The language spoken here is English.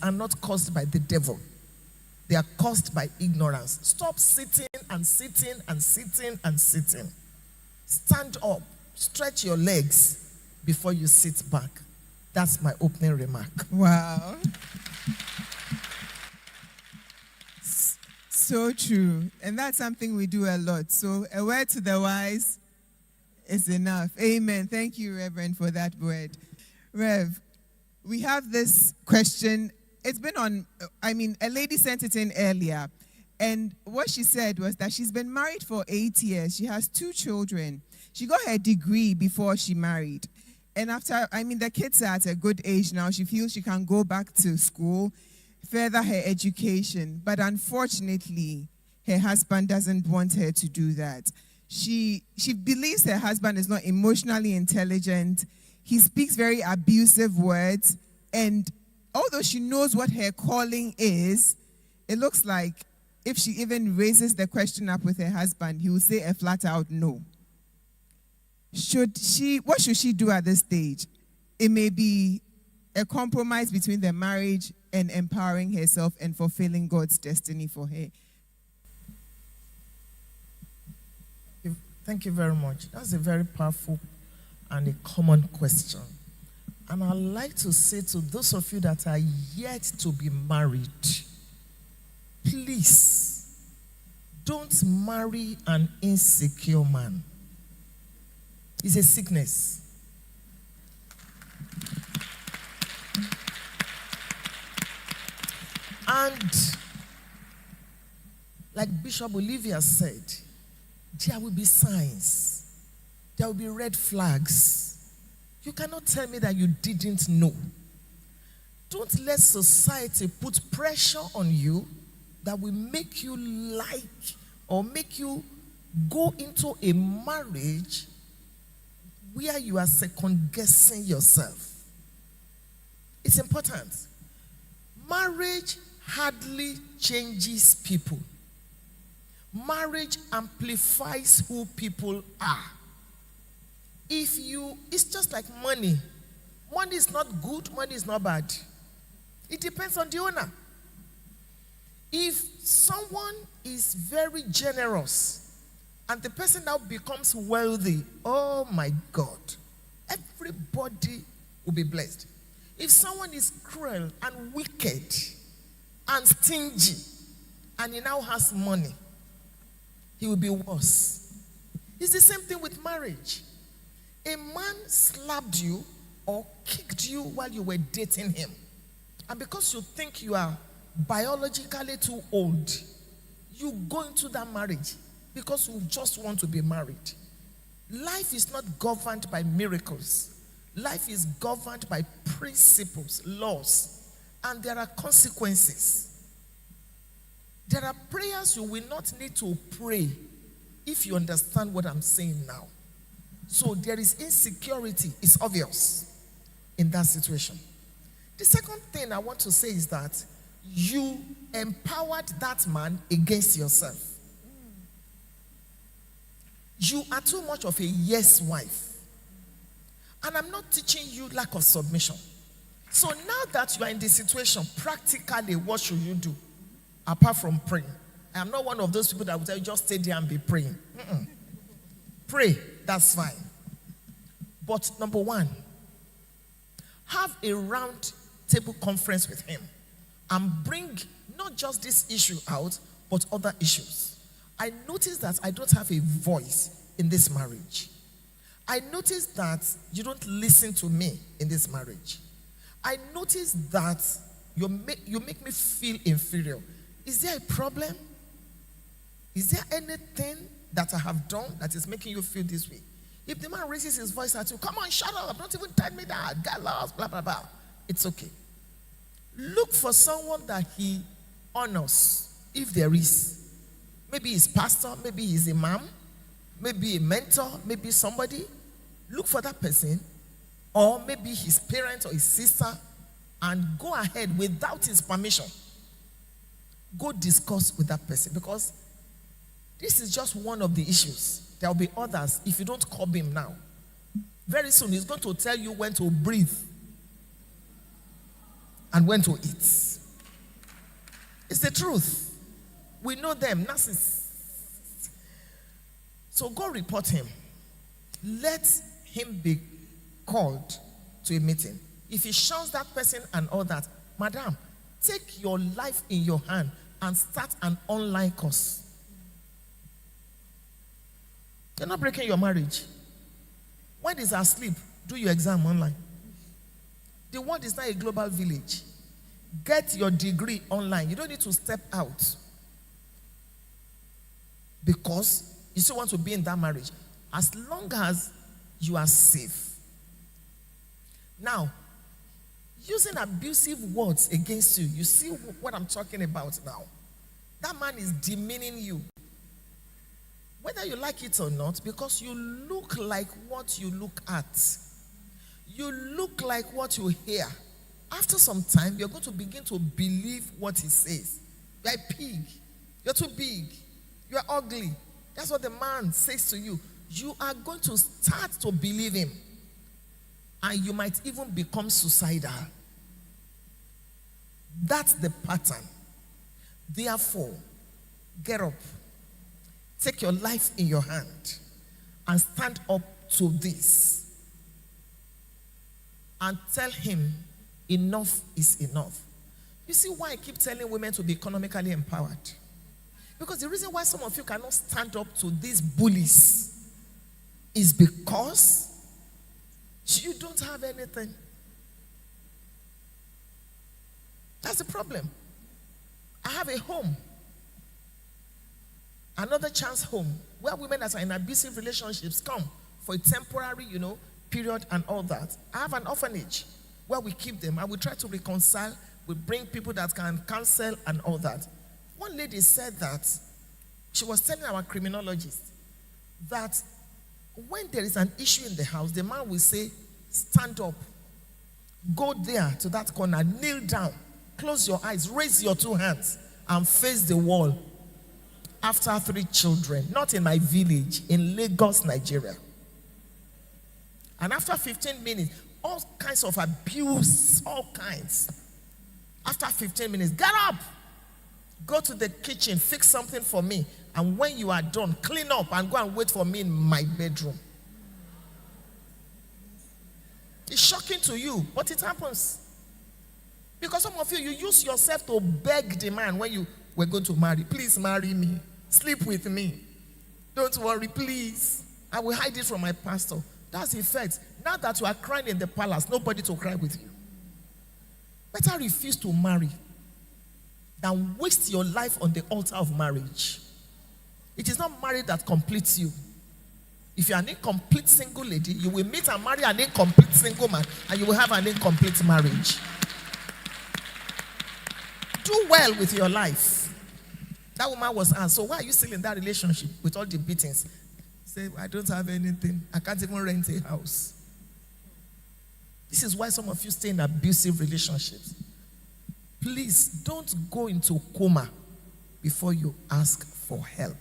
are not caused by the devil. They are caused by ignorance. Stop sitting and sitting and sitting and sitting. Stand up. Stretch your legs before you sit back. That's my opening remark. Wow. So true. And that's something we do a lot. So a word to the wise is enough. Amen. Thank you, Reverend, for that word. Rev, we have this question. It's been on, a lady sent it in earlier. And what she said was that she's been married for 8 years. She has 2 children. She got her degree before she married. And after, the kids are at a good age now. She feels she can go back to school, further her education. But unfortunately, her husband doesn't want her to do that. She believes her husband is not emotionally intelligent. He speaks very abusive words. And although she knows what her calling is, it looks like if she even raises the question up with her husband, he will say a flat out no. What should she do at this stage? It may be a compromise between the marriage and empowering herself and fulfilling God's destiny for her. Thank you very much. That's a very powerful and a common question. And I'd like to say to those of you that are yet to be married, please don't marry an insecure man. It's a sickness. And like Bishop Olivia said, there will be signs. There will be red flags. You cannot tell me that you didn't know. Don't let society put pressure on you that will make you like or make you go into a marriage where you are second-guessing yourself. It's important. Marriage hardly changes people. Marriage amplifies who people are. It's just like money. Money is not good, money is not bad. It depends on the owner. If someone is very generous and the person now becomes wealthy, oh my God, everybody will be blessed. If someone is cruel and wicked and stingy and he now has money, he will be worse. It's the same thing with marriage. A man slapped you or kicked you while you were dating him. And because you think you are biologically too old, you go into that marriage because you just want to be married. Life is not governed by miracles. Life is governed by principles, laws, and there are consequences. There are prayers you will not need to pray if you understand what I'm saying now. So there is insecurity, it's obvious in that situation. The second thing I want to say is that you empowered that man against yourself. You are too much of a yes wife. And I'm not teaching you lack of submission. So now that you are in this situation, practically what should you do? Apart from praying. I am not one of those people that will tell you just stay there and be praying. Pray, that's fine. But number one, have a round table conference with him and bring not just this issue out, but other issues. I noticed that I don't have a voice in this marriage. I noticed that you don't listen to me in this marriage. I noticed that you make me feel inferior. Is there a problem? Is there anything that I have done that is making you feel this way? If the man raises his voice at you, come on, shut up, don't even tell me that, get lost, blah, blah, blah. It's okay. Look for someone that he honors, if there is. Maybe he's pastor, maybe he's a imam, maybe a mentor, maybe somebody. Look for that person, or maybe his parent or his sister, and go ahead without his permission. Go discuss with that person, because this is just one of the issues. There will be others if you don't curb him now. Very soon he's going to tell you when to breathe and when to eat. It's the truth. We know them, narcissists. So go report him. Let him be called to a meeting. If he shuns that person and all that, madam, take your life in your hand and start an online course. You're not breaking your marriage. When he's asleep, do your exam online. The world is not a global village. Get your degree online. You don't need to step out. Because you still want to be in that marriage. As long as you are safe. Now, using abusive words against you, you see what I'm talking about now. That man is demeaning you. Whether you like it or not, because you look like what you look at. You look like what you hear. After some time, you're going to begin to believe what he says. You're a pig. You're too big. You're ugly. That's what the man says to you. You are going to start to believe him. And you might even become suicidal. That's the pattern. Therefore, get up. Take your life in your hand. And stand up to this. And tell him, enough is enough. You see why I keep telling women to be economically empowered? Because the reason why some of you cannot stand up to these bullies is because you don't have anything. That's the problem. I have a home. Another chance home where women that are in abusive relationships come for a temporary, period and all that. I have an orphanage where we keep them and we try to reconcile. We bring people that can counsel and all that. One lady said that she was telling our criminologist that when there is an issue in the house, the man will say, stand up, go there to that corner, kneel down, close your eyes, raise your two hands and face the wall. After 3 children, not in my village, in Lagos, Nigeria. And after 15 minutes, all kinds of abuse, all kinds. After 15 minutes, get up, go to the kitchen, fix something for me. And when you are done, clean up and go and wait for me in my bedroom. It's shocking to you, but it happens. Because some of you use yourself to beg the man when you were going to marry. Please marry me. Sleep with me. Don't worry, please. I will hide it from my pastor. That's the effect. Now that you are crying in the palace, nobody to cry with you. Better refuse to marry than waste your life on the altar of marriage. It is not marriage that completes you. If you are an incomplete single lady, you will meet and marry an incomplete single man, and you will have an incomplete marriage. Do well with your life. That woman was asked, so why are you still in that relationship with all the beatings? Say, I don't have anything. I can't even rent a house. This is why some of you stay in abusive relationships. Please don't go into coma before you ask for help.